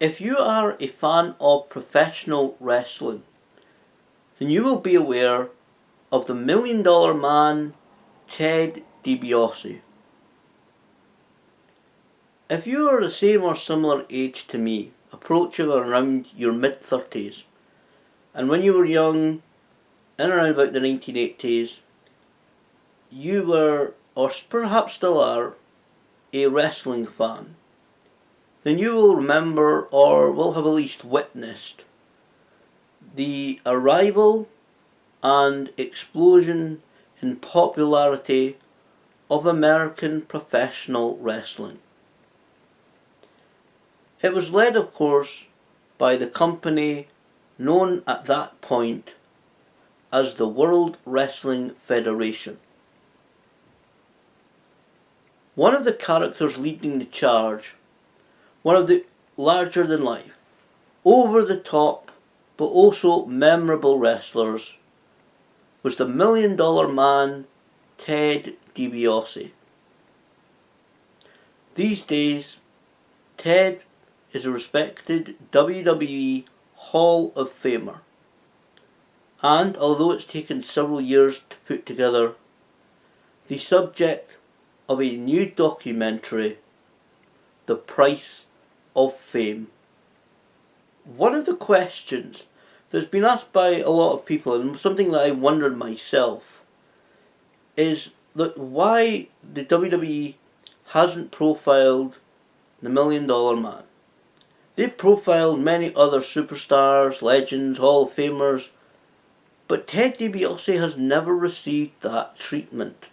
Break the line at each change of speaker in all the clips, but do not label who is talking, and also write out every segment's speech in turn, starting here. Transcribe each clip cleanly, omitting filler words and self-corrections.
If you are a fan of professional wrestling, then you will be aware of the $1 Million Man, Ted Dibiase. If you are the same or similar age to me, approaching around your mid-30s, and when you were young, in around about the 1980s, you were, or perhaps still are, a wrestling fan, then you will remember or will have at least witnessed the arrival and explosion in popularity of American professional wrestling. It was led, of course, by the company known at that point as the World Wrestling Federation. One of the characters leading the charge, one of the larger-than-life, over-the-top but also memorable wrestlers, was the $1 Million Man, Ted Dibiase. These days, Ted is a respected WWE Hall of Famer, and although it's taken several years to put together, the subject of a new documentary, The Price of Fame. One of the questions that's been asked by a lot of people, and something that I wondered myself, is that why the WWE hasn't profiled the $1 Million Man. They've profiled many other superstars, legends, Hall of Famers, but Ted DiBiase has never received that treatment.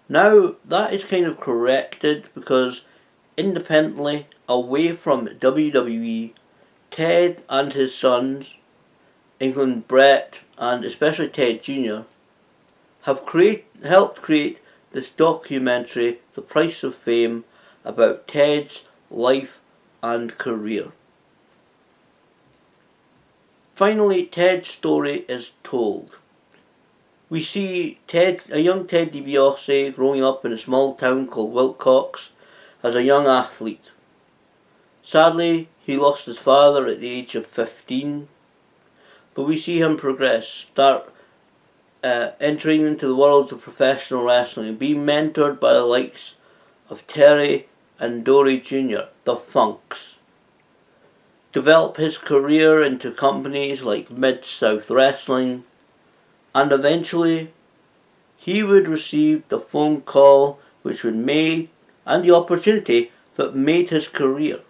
Now, that is kind of corrected because independently, away from WWE, Ted and his sons, including Brett and especially Ted Jr., have helped create this documentary, The Price of Fame, about Ted's life and career. Finally, Ted's story is told. We see a young Ted DiBiase growing up in a small town called Wilcox as a young athlete. Sadly, he lost his father at the age of 15, but we see him progress, start entering into the world of professional wrestling, being mentored by the likes of Terry and Dory Jr., the Funks. Develop his career into companies like Mid-South Wrestling, and eventually he would receive the phone call which would make, and the opportunity that made his career.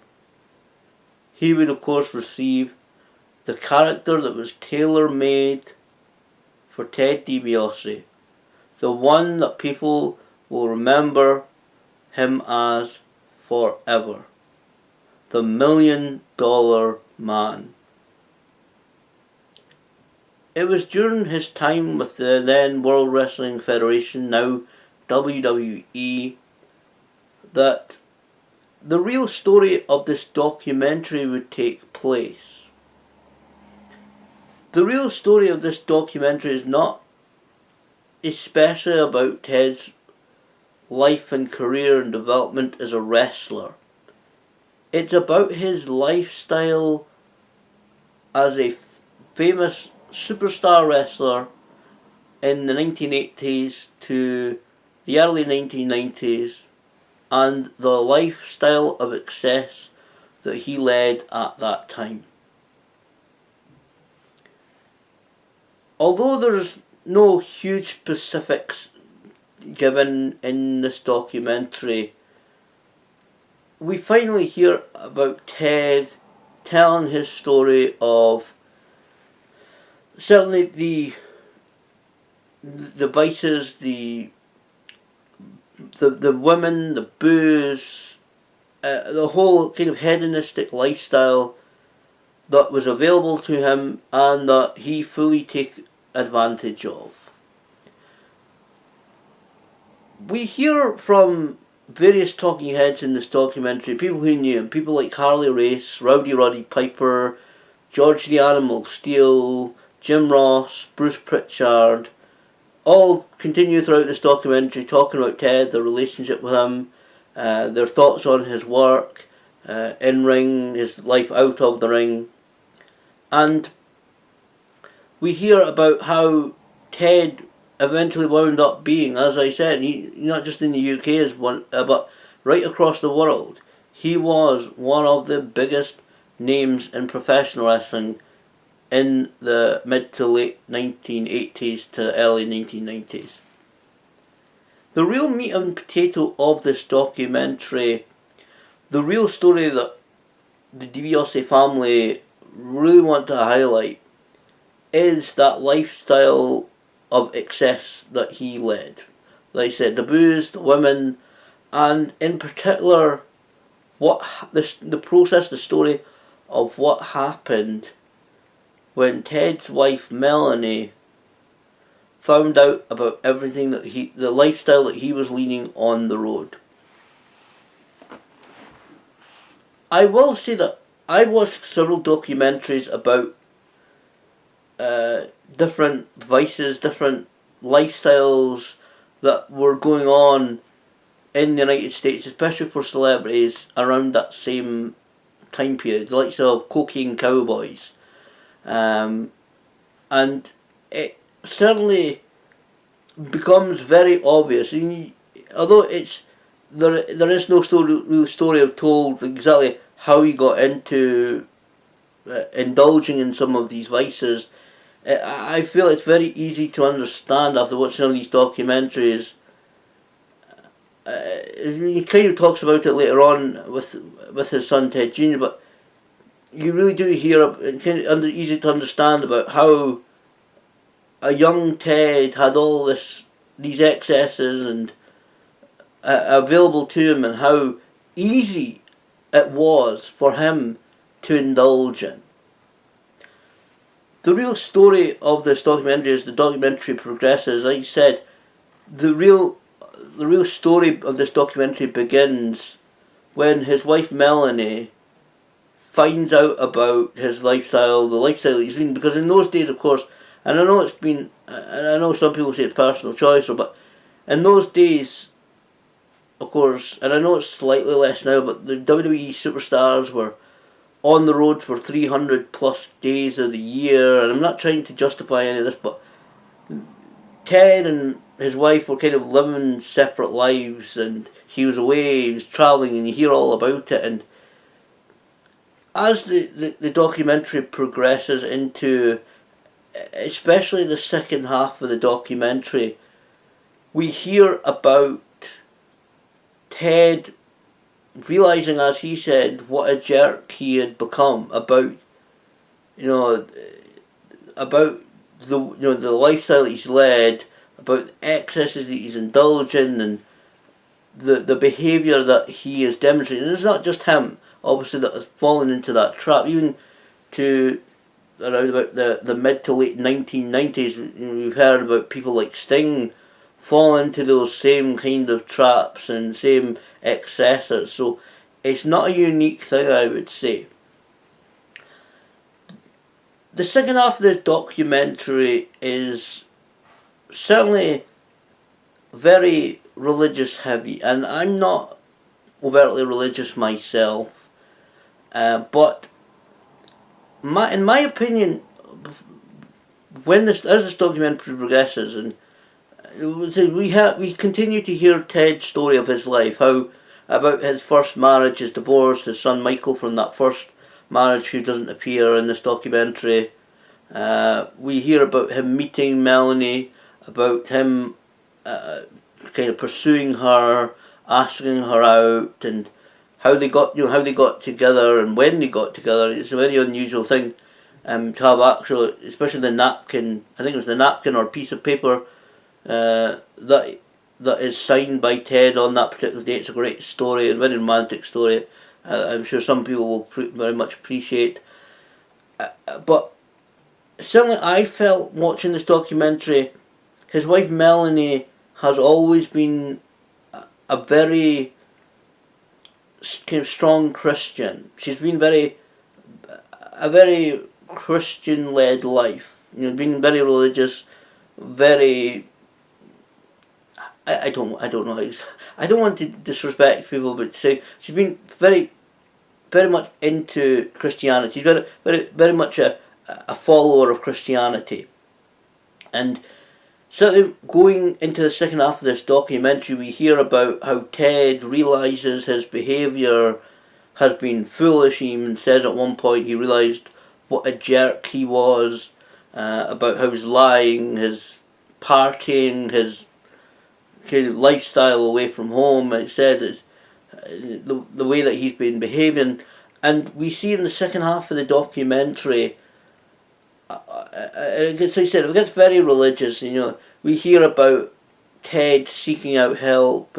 He would of course receive the character that was tailor-made for Ted DiBiase, the one that people will remember him as forever, the $1 Million Man. It was during his time with the then World Wrestling Federation, now WWE, that the real story of this documentary would take place. The real story of this documentary is not especially about Ted's life and career and development as a wrestler. It's about his lifestyle as a famous superstar wrestler in the 1980s to the early 1990s, and the lifestyle of excess that he led at that time. Although there's no huge specifics given in this documentary, we finally hear about Ted telling his story of certainly the vices, the women, the booze, the whole kind of hedonistic lifestyle that was available to him and that he fully took advantage of. We hear from various talking heads in this documentary, people who knew him, people like Harley Race, Rowdy Roddy Piper, George the Animal Steele, Jim Ross, Bruce Pritchard, all continue throughout this documentary talking about Ted, their relationship with him, their thoughts on his work, in ring, his life out of the ring, and we hear about how Ted eventually wound up being, as I said, he not just in the UK as one, but right across the world. He was one of the biggest names in professional wrestling in the mid to late 1980s to early 1990s. The real meat and potato of this documentary, the real story that the Dibiase family really want to highlight, is that lifestyle of excess that he led. Like I said, the booze, the women, and in particular, the process, the story of what happened when Ted's wife Melanie found out about everything that the lifestyle that he was leading on the road. I will say that I watched several documentaries about different vices, different lifestyles that were going on in the United States, especially for celebrities around that same time period, the likes of cocaine cowboys. And it certainly becomes very obvious. Although there is no real story told exactly how he got into indulging in some of these vices. I feel it's very easy to understand after watching some of these documentaries. He kind of talks about it later on with his son Ted Jr., but you really do hear it's kind of easy to understand about how a young Ted had all these excesses and available to him, and how easy it was for him to indulge in. The real story of this documentary, as the documentary progresses, like I said, the real story of this documentary begins when his wife Melanie finds out about his lifestyle, the lifestyle he's leading. Because in those days, of course, and I know some people say it's personal choice, but in those days, of course, and I know it's slightly less now, but the WWE superstars were on the road for 300 plus days of the year, and I'm not trying to justify any of this, but Ted and his wife were kind of living separate lives, and he was away, he was travelling, and you hear all about it. And as the documentary progresses into, especially the second half of the documentary, we hear about Ted realising, as he said, what a jerk he had become about the lifestyle that he's led, about the excesses that he's indulged in, and the behaviour that he is demonstrating. And it's not just him, obviously, that has fallen into that trap. Even to around about the mid to late 1990s, we've heard about people like Sting fall into those same kind of traps and same excesses. So it's not a unique thing, I would say. The second half of the documentary is certainly very religious heavy, and I'm not overtly religious myself, but in my opinion, as this documentary progresses, and we continue to hear Ted's story of his life, how about his first marriage, his divorce, his son Michael from that first marriage, who doesn't appear in this documentary. We hear about him meeting Melanie, about him kind of pursuing her, asking her out, and how they got together and when they got together. It's a very unusual thing to have actually, especially the napkin. I think it was the napkin or piece of paper that is signed by Ted on that particular day. It's a great story, a very romantic story. I'm sure some people will very much appreciate. But certainly I felt watching this documentary, his wife Melanie has always been a very kind of strong Christian. She's been a very Christian-led life. Being very religious, very. I don't know. I don't want to disrespect people, but say she's been very very much into Christianity. He's very much a follower of Christianity. And certainly going into the second half of this documentary, we hear about how Ted realises his behaviour has been foolish. He even says at one point he realised what a jerk he was, about how he's lying, his partying, his kind of lifestyle away from home. It said it's the way that he's been behaving. And we see in the second half of the documentary, as I said, it gets very religious. We hear about Ted seeking out help.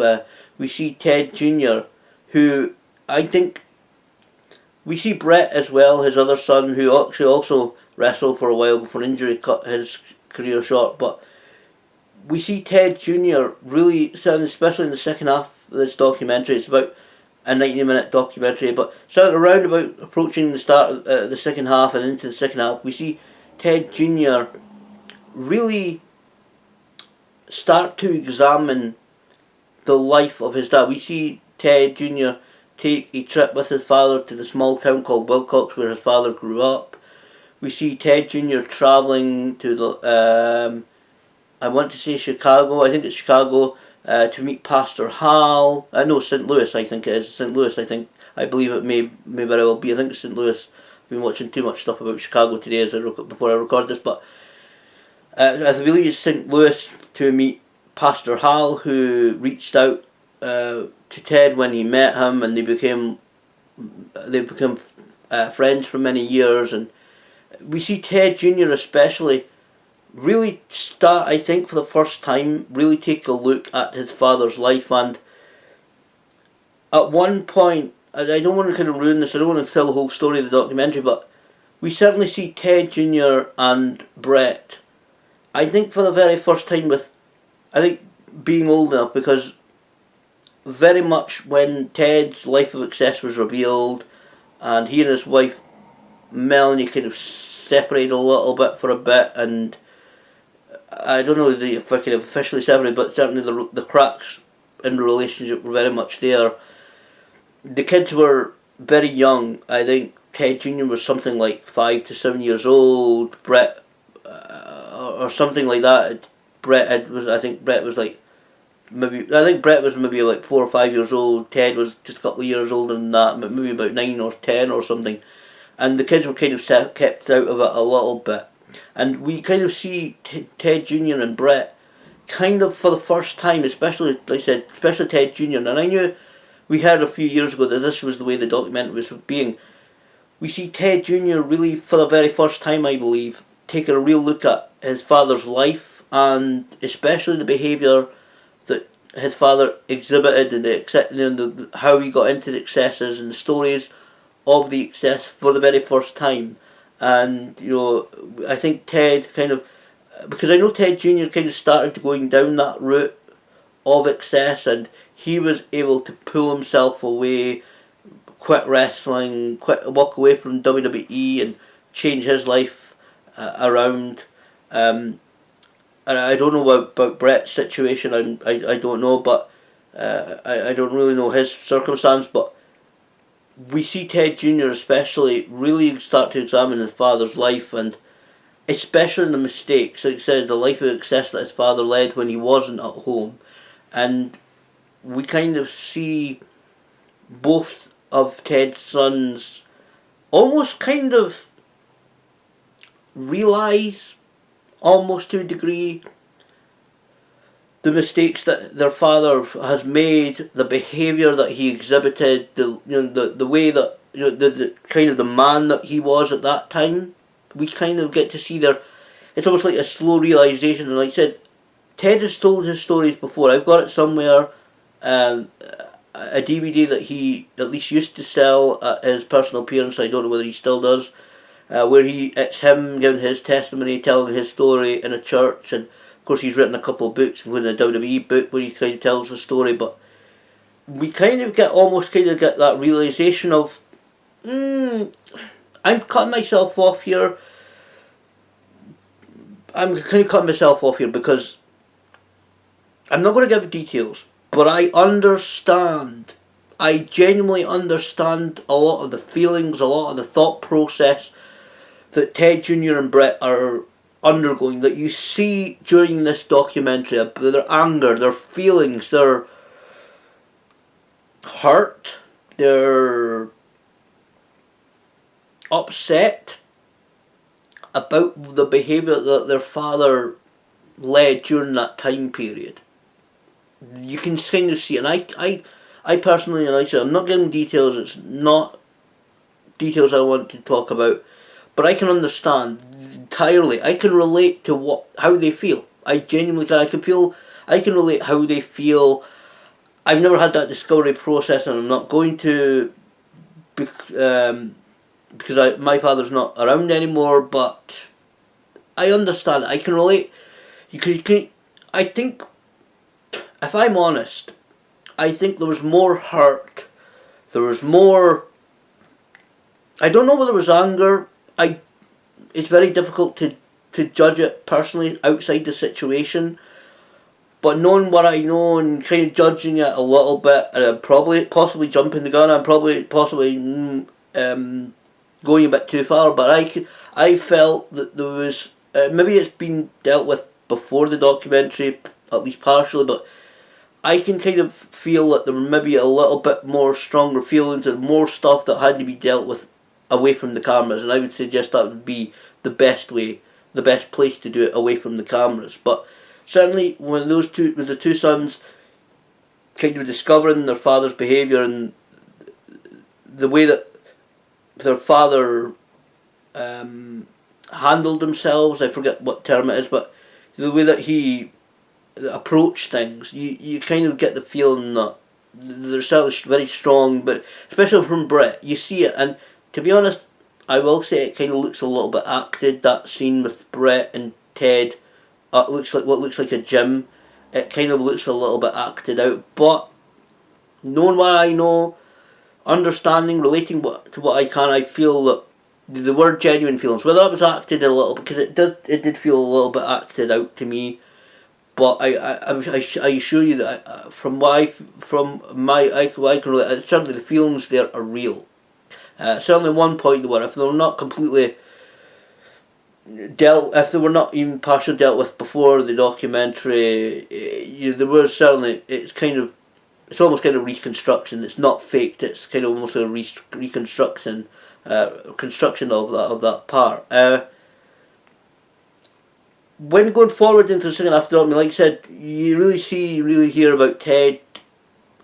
We see Ted Jr., who I think we see Brett as well, his other son, who actually also wrestled for a while before injury cut his career short. But we see Ted Jr. really, especially in the second half of this documentary. It's about a 90-minute documentary, but so around about approaching the start of the second half and into the second half, we see Ted Jr. really start to examine the life of his dad. We see Ted Jr. take a trip with his father to the small town called Wilcox, where his father grew up. We see Ted Jr. travelling to the, I want to say Chicago, I think it's Chicago, to meet Pastor Hal. No, St. Louis, I think it is. St. Louis, I believe it may very well be. I think it's St. Louis. I've been watching too much stuff about Chicago today before I record this, but I believe it's St. Louis to meet Pastor Hal, who reached out to Ted when he met him, and they became friends for many years. And we see Ted Jr. especially really start, I think for the first time, really take a look at his father's life. And at one point, I don't want to kind of ruin this, I don't want to tell the whole story of the documentary, but we certainly see Ted Jr. and Brett, I think for the very first time being old enough, because very much when Ted's life of excess was revealed and he and his wife Melanie kind of separated a little bit for a bit, and I don't know if I can officially separate, but certainly the cracks in the relationship were very much there. The kids were very young. I think Ted Jr. was something like 5 to 7 years old. Brett, or something like that. I think Brett was maybe like 4 or 5 years old. Ted was just a couple of years older than that, maybe about 9 or 10 or something. And the kids were kind of kept out of it a little bit. And we kind of see Ted Jr. and Brett kind of for the first time, especially, like I said, especially Ted Jr. And I knew we heard a few years ago that this was the way the documentary was being. We see Ted Jr. really for the very first time, I believe, taking a real look at his father's life, and especially the behaviour that his father exhibited, and how he got into the excesses and the stories of the excess for the very first time. And I think Ted kind of, because I know Ted Jr. kind of started going down that route of excess, and he was able to pull himself away, quit wrestling, walk away from WWE and change his life around. And I don't know about Brett's situation, I don't know, but I don't really know his circumstance, but we see Ted Jr. especially really start to examine his father's life, and especially the mistakes. Like I said, the life of excess that his father led when he wasn't at home. And we kind of see both of Ted's sons almost kind of realise, almost to a degree, the mistakes that their father has made, the behaviour that he exhibited, the way that the kind of the man that he was at that time. We kind of get to see it's almost like a slow realisation. And like I said, Ted has told his stories before. I've got it somewhere, a DVD that he at least used to sell at his personal appearance. I don't know whether he still does, where it's him giving his testimony, telling his story in a church. And of course he's written a couple of books, including a WWE book where he kind of tells the story. But we kind of get that realisation of, I'm cutting myself off here. I'm kind of cutting myself off here because I'm not going to give details, but I understand I genuinely understand a lot of the feelings, a lot of the thought process that Ted Jr. and Brett are undergoing, that you see during this documentary, their anger, their feelings, their hurt, their upset about the behaviour that their father led during that time period. You can kind of see, and I personally, and I said, I'm not giving details, it's not details I want to talk about, but I can understand entirely. I can relate to how they feel. I genuinely can. I can relate how they feel. I've never had that discovery process, and I'm not going to, because my father's not around anymore. But I understand. I can relate. I think, if I'm honest, I think there was more hurt. There was more. I don't know whether it was anger. It's very difficult to judge it personally outside the situation. But knowing what I know and kind of judging it a little bit, and I'm possibly jumping the gun. I'm possibly going a bit too far. But I felt that there was maybe it's been dealt with before the documentary, at least partially. But I can kind of feel that there were maybe a little bit more stronger feelings and more stuff that had to be dealt with away from the cameras, and I would suggest that would be the best way, the best place to do it, away from the cameras. But certainly when the two sons kind of discovering their father's behaviour and the way that their father handled themselves, I forget what term it is, but the way that he approached things, you kind of get the feeling that they're certainly very strong, but especially from Brett, you see it. And to be honest, I will say it kind of looks a little bit acted, that scene with Brett and Ted. It looks like what looks like a gym. It kind of looks a little bit acted out, but knowing what I know, understanding, relating to what I can, I feel that the word genuine feelings, whether it was acted a little, because it did feel a little bit acted out to me. But I assure you that what I can relate, certainly the feelings there are real. Certainly one point where if they were not completely if they were not even partially dealt with before the documentary, there was certainly, it's almost kind of reconstruction. It's not faked. It's kind of almost a reconstruction, construction of that part. When going forward into the second half of the documentary, like I said, you really hear about Ted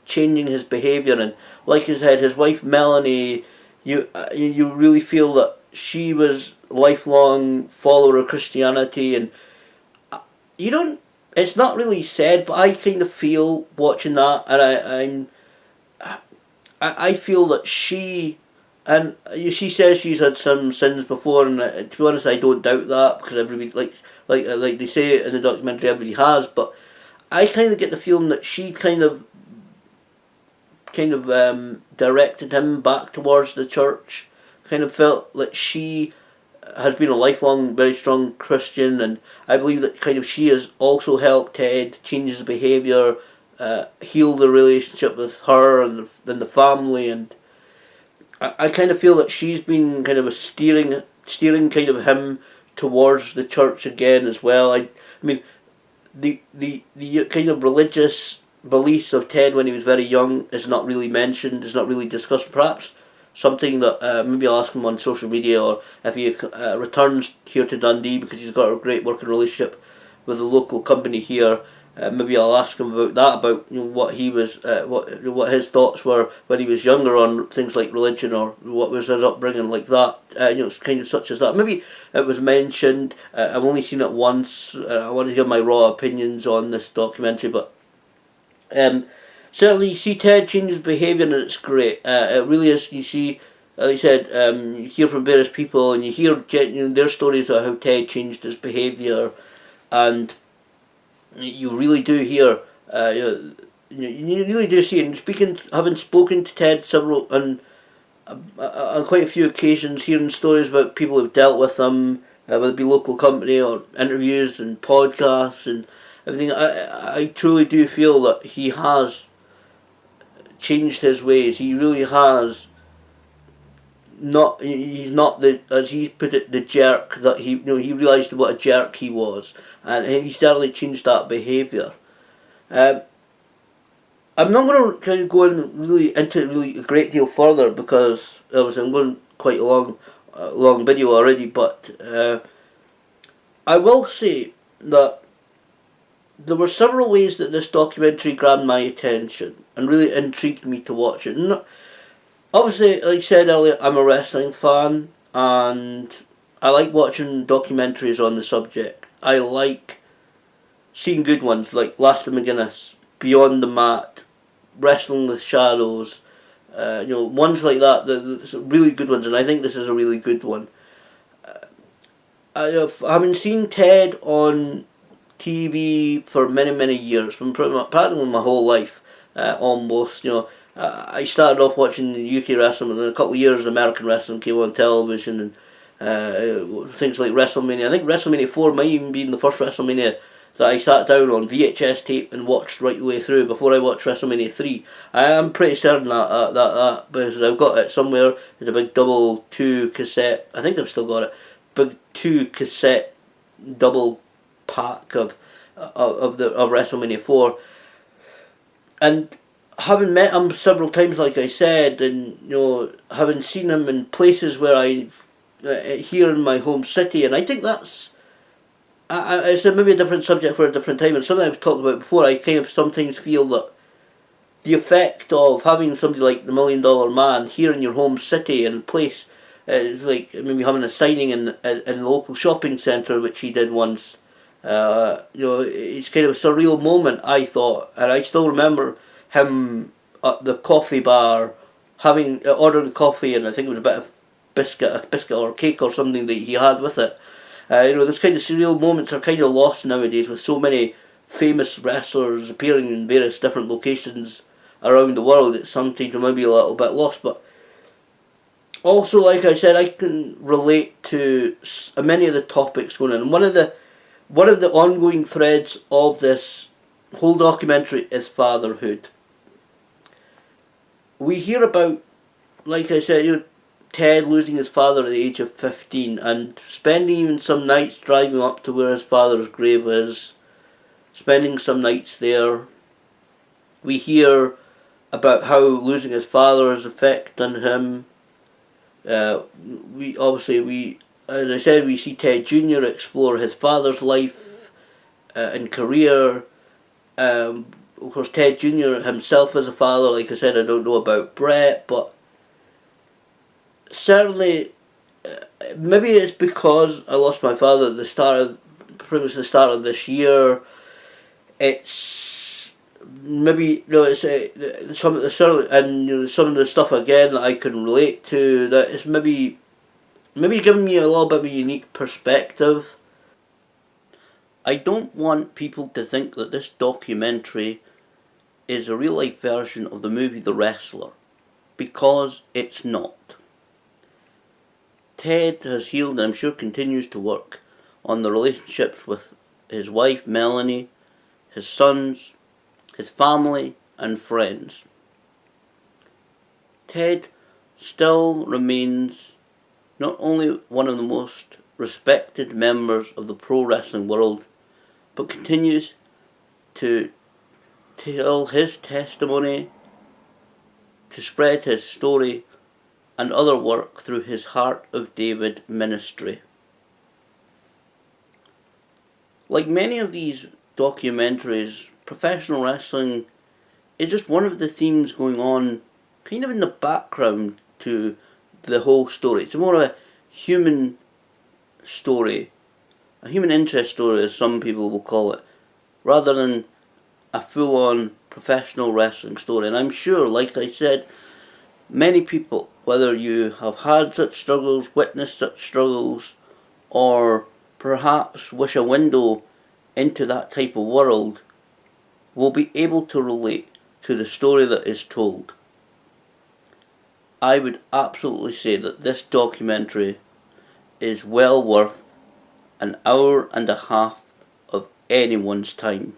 changing his behaviour, and like I said, his wife Melanie, you really feel that she was a lifelong follower of Christianity, and it's not really said, but I kind of feel watching that, and I feel that she says she's had some sins before, and to be honest, I don't doubt that, because everybody, like they say in the documentary, everybody has. But I kind of get the feeling that she kind of directed him back towards the church. Kind of felt that she has been a lifelong, very strong Christian, and I believe that kind of she has also helped Ted change his behaviour, heal the relationship with her and the family, and I kind of feel that she's been kind of steering kind of him towards the church again as well. I mean, the kind of religious beliefs of Ted when he was very young is not really mentioned, is not really discussed. Perhaps something that maybe I'll ask him on social media, or if he returns here to Dundee, because he's got a great working relationship with the local company here. Maybe I'll ask him about that, about what he was, what his thoughts were when he was younger on things like religion, or what was his upbringing like that. It's kind of such as that. Maybe it was mentioned. I've only seen it once. I want to hear my raw opinions on this documentary, but certainly you see Ted change his behaviour, and it's great. It really is. You see, like I said, you hear from various people, and you hear their stories of how Ted changed his behaviour, and you really do hear, you really do see, and having spoken to Ted several on quite a few occasions, hearing stories about people who've dealt with him, whether it be local company or interviews and podcasts and everything, I truly do feel that he has changed his ways. He really has not. He's not the, as he put it, the jerk that he. He realised what a jerk he was, and he certainly changed that behaviour. I'm not going to kind of go into it really a great deal further because I'm going quite a long video already. But I will say that there were several ways that this documentary grabbed my attention and really intrigued me to watch it. And obviously, like I said earlier, I'm a wrestling fan and I like watching documentaries on the subject. I like seeing good ones like Last of McGuinness, Beyond the Mat, Wrestling with Shadows, ones like that, the really good ones, and I think this is a really good one. Having seen Ted on TV for many years, from practically my whole life, almost. I started off watching the UK wrestling, and in a couple of years, American wrestling came on television, and things like WrestleMania. I think WrestleMania 4 might even be the first WrestleMania that I sat down on VHS tape and watched right the way through before I watched WrestleMania 3. I am pretty certain that because I've got it somewhere. It's a big double 2 cassette. I think I've still got it. Big 2 cassette double pack of WrestleMania 4, and having met him several times, like I said, and having seen him in places where here in my home city, and I think that's it's maybe a different subject for a different time, and something I've talked about before. I kind of sometimes feel that the effect of having somebody like the $1 Million Man here in your home city and place, like maybe having a signing in a local shopping centre, which he did once. It's kind of a surreal moment, I thought, and I still remember him at the coffee bar ordering coffee, and I think it was a bit of biscuit or cake or something that he had with it. Those kind of surreal moments are kind of lost nowadays with so many famous wrestlers appearing in various different locations around the world. It's sometimes maybe a little bit lost, but also, like I said, I can relate to many of the topics going on. And one of the ongoing threads of this whole documentary is fatherhood. We hear about, like I said, Ted losing his father at the age of 15 and spending even some nights driving up to where his father's grave is, spending some nights there. We hear about how losing his father has affected him. As I said, we see Ted Jr. explore his father's life and career. Of course, Ted Jr. himself as a father, like I said, I don't know about Brett, but certainly, maybe it's because I lost my father at pretty much the start of this year. It's maybe it's some of the stuff again that I can relate to. That is maybe giving me a little bit of a unique perspective. I don't want people to think that this documentary is a real life version of the movie The Wrestler, because it's not. Ted has healed, and I'm sure continues to work on the relationships with his wife Melanie, his sons, his family and friends. Ted still remains not only one of the most respected members of the pro wrestling world, but continues to tell his testimony, to spread his story and other work through his Heart of David ministry. Like many of these documentaries, professional wrestling is just one of the themes going on kind of in the background to the whole story. It's more of a human story, a human interest story as some people will call it, rather than a full-on professional wrestling story. And I'm sure, like I said, many people, whether you have had such struggles, witnessed such struggles, or perhaps wish a window into that type of world, will be able to relate to the story that is told. I would absolutely say that this documentary is well worth an hour and a half of anyone's time.